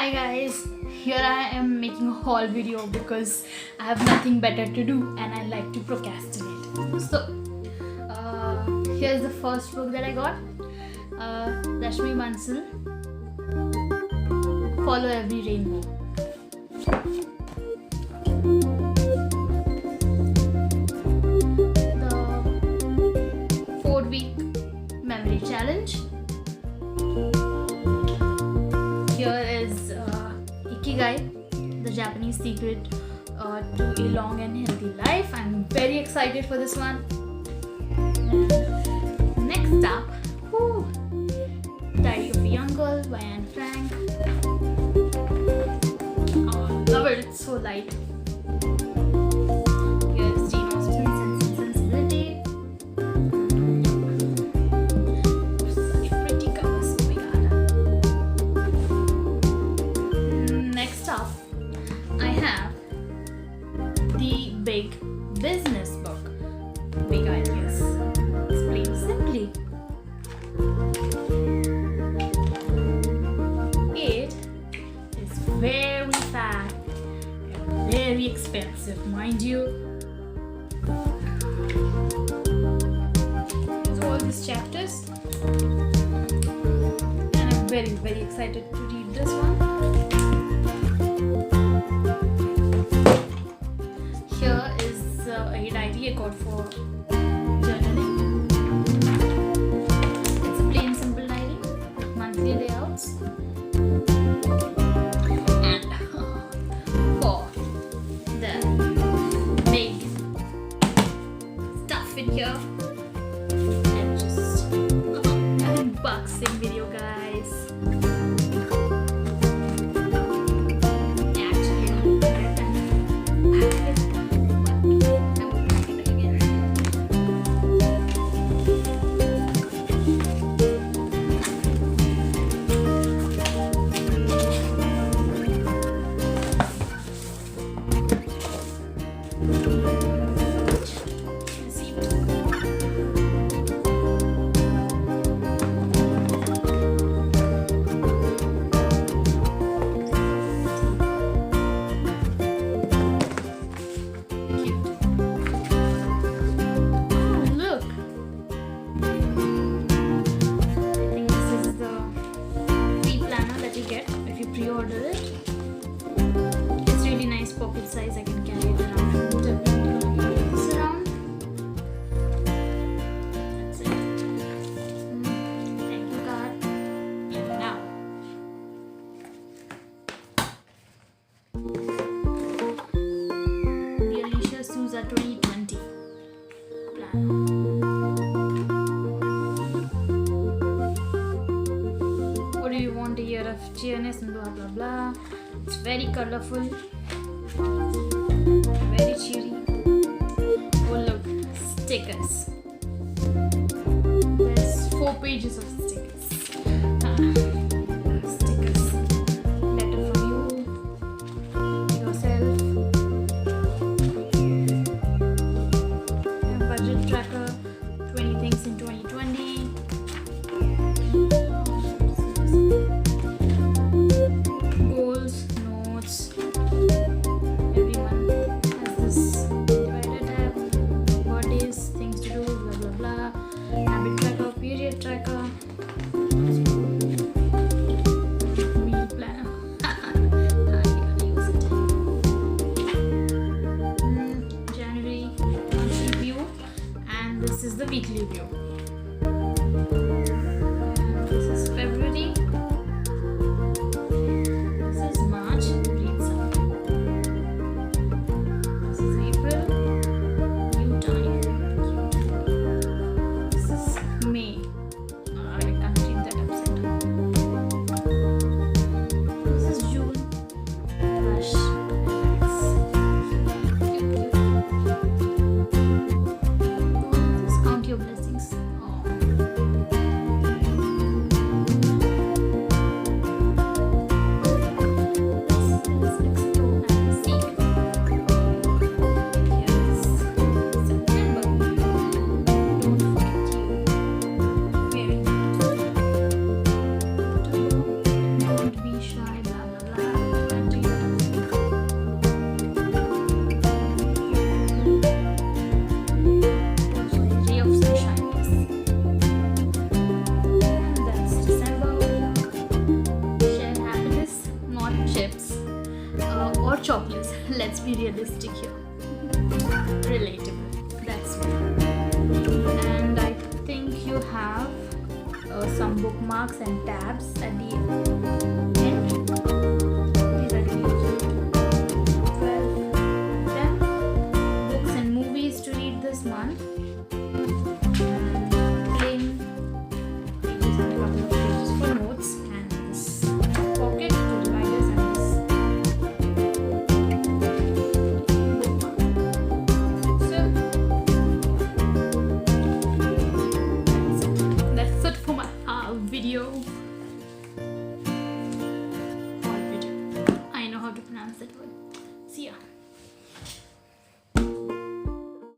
Hi guys, here I am making a haul video because I have nothing better to do and I like to procrastinate. So, here's the first book that I got. Rashmi Bansal, Follow Every Rainbow. The 4-week memory challenge. Here is Ikigai, the Japanese secret to a long and healthy life. I'm very excited for this one. Next up, Diary of a Young Girl by Anne Frank. Oh, love it, it's so light. Here's Jane Austen's Sense and Sensibility. Such pretty covers, oh my god. Next up, I have The Big Business Book. Big Ideas Explained Simply. It is very fat and very expensive, mind you. There's all these chapters, and I'm very excited to read this one. Here is a diary I got for journaling. It's a plain simple diary with monthly layouts. And for the big stuff in here, and just an unboxing video, guys. Actually, I will pack it. I will pack it again. Pre-order it. It's really nice pocket size. I can carry it around different kilometers around. That's it. Thank you, God. And now, the Alicia Souza 2020 plan. What do you want a year of cheeriness and blah blah blah. It's very colorful, very cheery. Oh look, stickers. There's 4 pages of stickers. Stickers. Letter from you, yourself. A budget tracker, 20 things in 2020. Goals, notes. Every month has this divider tab. Birthdays, things to do, blah blah blah. Habit tracker, period tracker. let's be realistic here. Relatable. That's me. And I think you have some bookmarks and tabs at the end. These are the 12, 10 books and movies to read this month. Plain pages and a couple of pages for notes, and this pocket to dividers and this bookmark. So that's it for my video. I know how to pronounce that word. See ya.